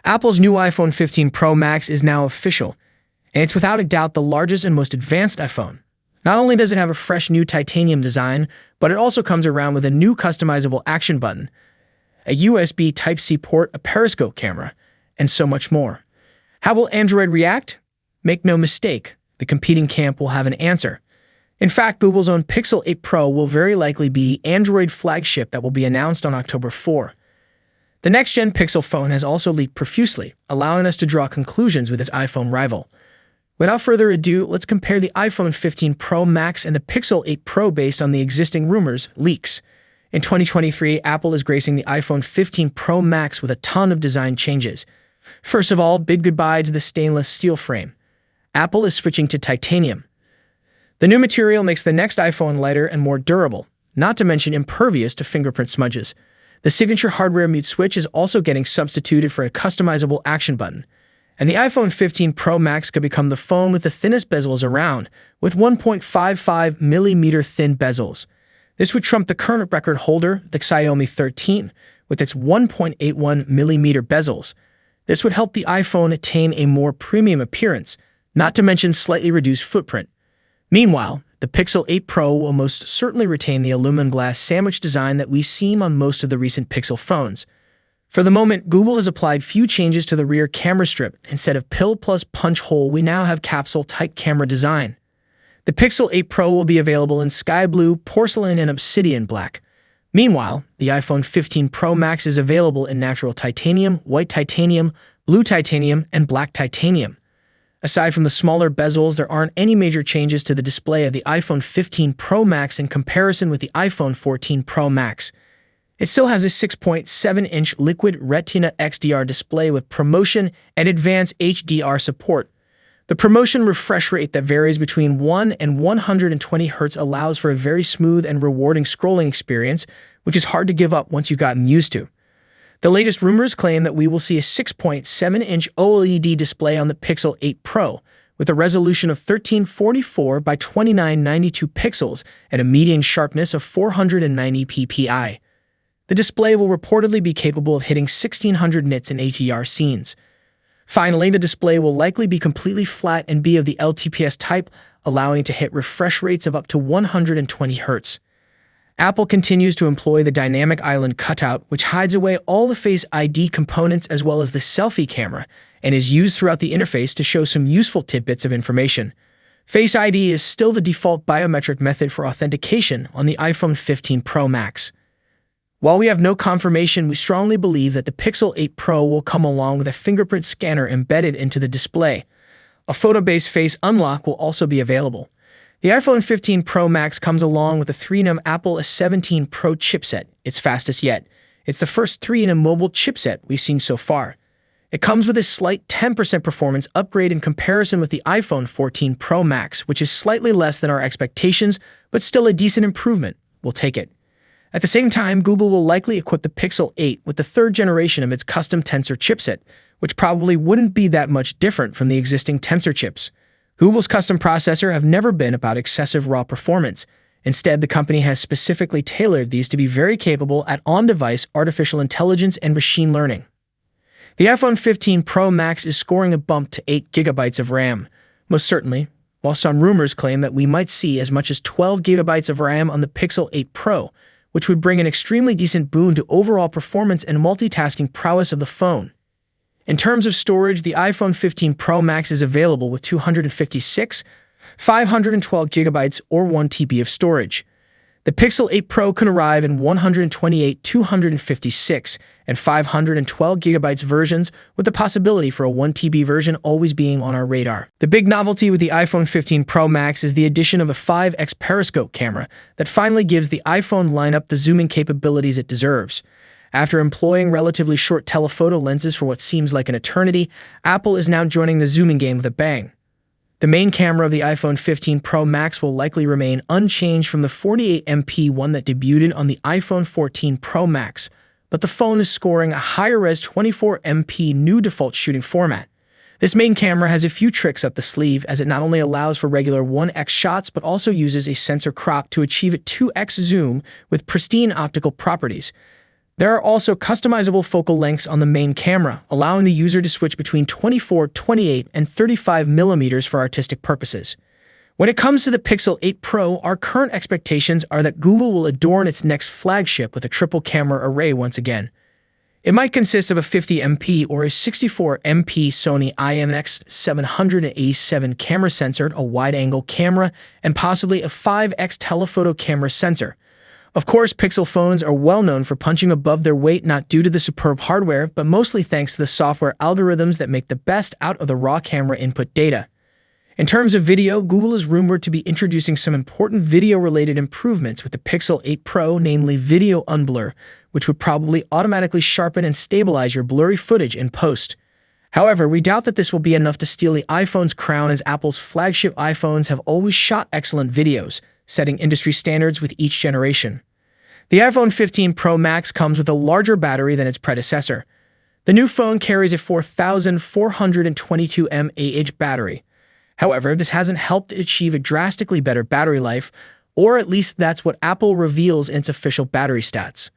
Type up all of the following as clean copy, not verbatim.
Apple's new iPhone 15 Pro Max is now official, and it's without a doubt the largest and most advanced iPhone. Not only does it have a fresh new titanium design, but it also comes around with a new customizable action button, a USB Type-C port, a periscope camera, and so much more. How will Android react? Make no mistake, the competing camp will have an answer. In fact, Google's own Pixel 8 Pro will very likely be the Android flagship that will be announced on October 4. The next-gen Pixel phone has also leaked profusely, allowing us to draw conclusions with its iPhone rival. Without further ado, let's compare the iPhone 15 Pro Max and the Pixel 8 Pro based on the existing rumors, leaks. In 2023, Apple is gracing the iPhone 15 Pro Max with a ton of design changes. First of all, big goodbye to the stainless steel frame. Apple is switching to titanium. The new material makes the next iPhone lighter and more durable, not to mention impervious to fingerprint smudges. The signature hardware mute switch is also getting substituted for a customizable action button. And the iPhone 15 Pro Max could become the phone with the thinnest bezels around, with 1.55mm thin bezels. This would trump the current record holder, the Xiaomi 13, with its 1.81mm bezels. This would help the iPhone attain a more premium appearance, not to mention slightly reduced footprint. Meanwhile, the Pixel 8 Pro will most certainly retain the aluminum glass sandwich design that we've seen on most of the recent Pixel phones. For the moment, Google has applied few changes to the rear camera strip. Instead of pill plus punch hole, we now have capsule-type camera design. The Pixel 8 Pro will be available in sky blue, porcelain, and obsidian black. Meanwhile, the iPhone 15 Pro Max is available in natural titanium, white titanium, blue titanium, and black titanium. Aside from the smaller bezels, there aren't any major changes to the display of the iPhone 15 Pro Max in comparison with the iPhone 14 Pro Max. It still has a 6.7-inch Liquid Retina XDR display with ProMotion and advanced HDR support. The ProMotion refresh rate that varies between 1 and 120 Hz allows for a very smooth and rewarding scrolling experience, which is hard to give up once you've gotten used to. The latest rumors claim that we will see a 6.7-inch OLED display on the Pixel 8 Pro, with a resolution of 1344 by 2992 pixels and a median sharpness of 490 ppi. The display will reportedly be capable of hitting 1600 nits in HDR scenes. Finally, the display will likely be completely flat and be of the LTPS type, allowing it to hit refresh rates of up to 120 Hz. Apple continues to employ the dynamic island cutout, which hides away all the Face ID components as well as the selfie camera, and is used throughout the interface to show some useful tidbits of information. Face ID is still the default biometric method for authentication on the iPhone 15 Pro Max. While we have no confirmation, we strongly believe that the Pixel 8 Pro will come along with a fingerprint scanner embedded into the display. A photo-based face unlock will also be available. The iPhone 15 Pro Max comes along with a 3nm Apple A17 Pro chipset, its fastest yet. It's the first 3nm mobile chipset we've seen so far. It comes with a slight 10% performance upgrade in comparison with the iPhone 14 Pro Max, which is slightly less than our expectations, but still a decent improvement. We'll take it. At the same time, Google will likely equip the Pixel 8 with the third generation of its custom Tensor chipset, which probably wouldn't be that much different from the existing Tensor chips. Google's custom processor have never been about excessive raw performance. Instead, the company has specifically tailored these to be very capable at on-device artificial intelligence and machine learning. The iPhone 15 Pro Max is scoring a bump to 8GB of RAM, most certainly, while some rumors claim that we might see as much as 12GB of RAM on the Pixel 8 Pro, which would bring an extremely decent boon to overall performance and multitasking prowess of the phone. In terms of storage, the iPhone 15 Pro Max is available with 256, 512GB or 1TB of storage. The Pixel 8 Pro can arrive in 128, 256, and 512GB versions, with the possibility for a 1TB version always being on our radar. The big novelty with the iPhone 15 Pro Max is the addition of a 5x periscope camera that finally gives the iPhone lineup the zooming capabilities it deserves. After employing relatively short telephoto lenses for what seems like an eternity, Apple is now joining the zooming game with a bang. The main camera of the iPhone 15 Pro Max will likely remain unchanged from the 48MP one that debuted on the iPhone 14 Pro Max, but the phone is scoring a higher-res 24MP new default shooting format. This main camera has a few tricks up the sleeve, as it not only allows for regular 1x shots but also uses a sensor crop to achieve a 2x zoom with pristine optical properties. There are also customizable focal lengths on the main camera, allowing the user to switch between 24, 28, and 35 millimeters for artistic purposes. When it comes to the Pixel 8 Pro, our current expectations are that Google will adorn its next flagship with a triple camera array once again. It might consist of a 50MP or a 64MP Sony IMX787 camera sensor, a wide-angle camera, and possibly a 5x telephoto camera sensor. Of course, Pixel phones are well known for punching above their weight, not due to the superb hardware, but mostly thanks to the software algorithms that make the best out of the raw camera input data. In terms of video, Google is rumored to be introducing some important video-related improvements with the Pixel 8 Pro, namely Video Unblur, which would probably automatically sharpen and stabilize your blurry footage in post. However, we doubt that this will be enough to steal the iPhone's crown, as Apple's flagship iPhones have always shot excellent videos, setting industry standards with each generation. The iPhone 15 Pro Max comes with a larger battery than its predecessor. The new phone carries a 4,422 mAh battery. However, this hasn't helped it achieve a drastically better battery life, or at least that's what Apple reveals in its official battery stats.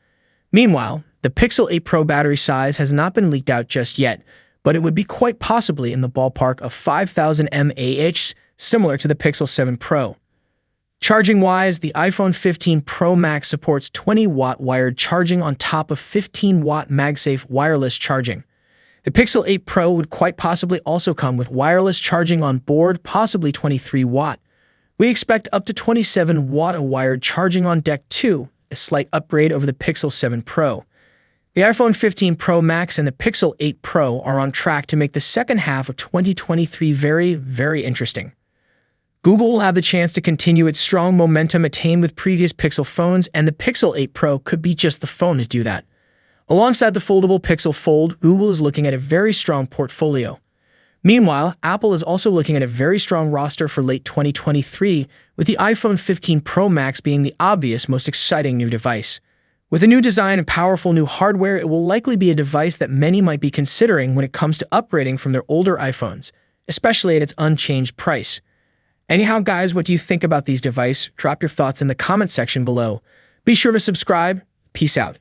Meanwhile, the Pixel 8 Pro battery size has not been leaked out just yet, but it would be quite possibly in the ballpark of 5,000 mAh, similar to the Pixel 7 Pro. Charging-wise, the iPhone 15 Pro Max supports 20-watt wired charging on top of 15-watt MagSafe wireless charging. The Pixel 8 Pro would quite possibly also come with wireless charging on board, possibly 23-watt. We expect up to 27-watt of wired charging on deck too, a slight upgrade over the Pixel 7 Pro. The iPhone 15 Pro Max and the Pixel 8 Pro are on track to make the second half of 2023 very, very interesting. Google will have the chance to continue its strong momentum attained with previous Pixel phones, and the Pixel 8 Pro could be just the phone to do that. Alongside the foldable Pixel Fold, Google is looking at a very strong portfolio. Meanwhile, Apple is also looking at a very strong roster for late 2023, with the iPhone 15 Pro Max being the obvious most exciting new device. With a new design and powerful new hardware, it will likely be a device that many might be considering when it comes to upgrading from their older iPhones, especially at its unchanged price. Anyhow, guys, what do you think about these devices? Drop your thoughts in the comment section below. Be sure to subscribe. Peace out.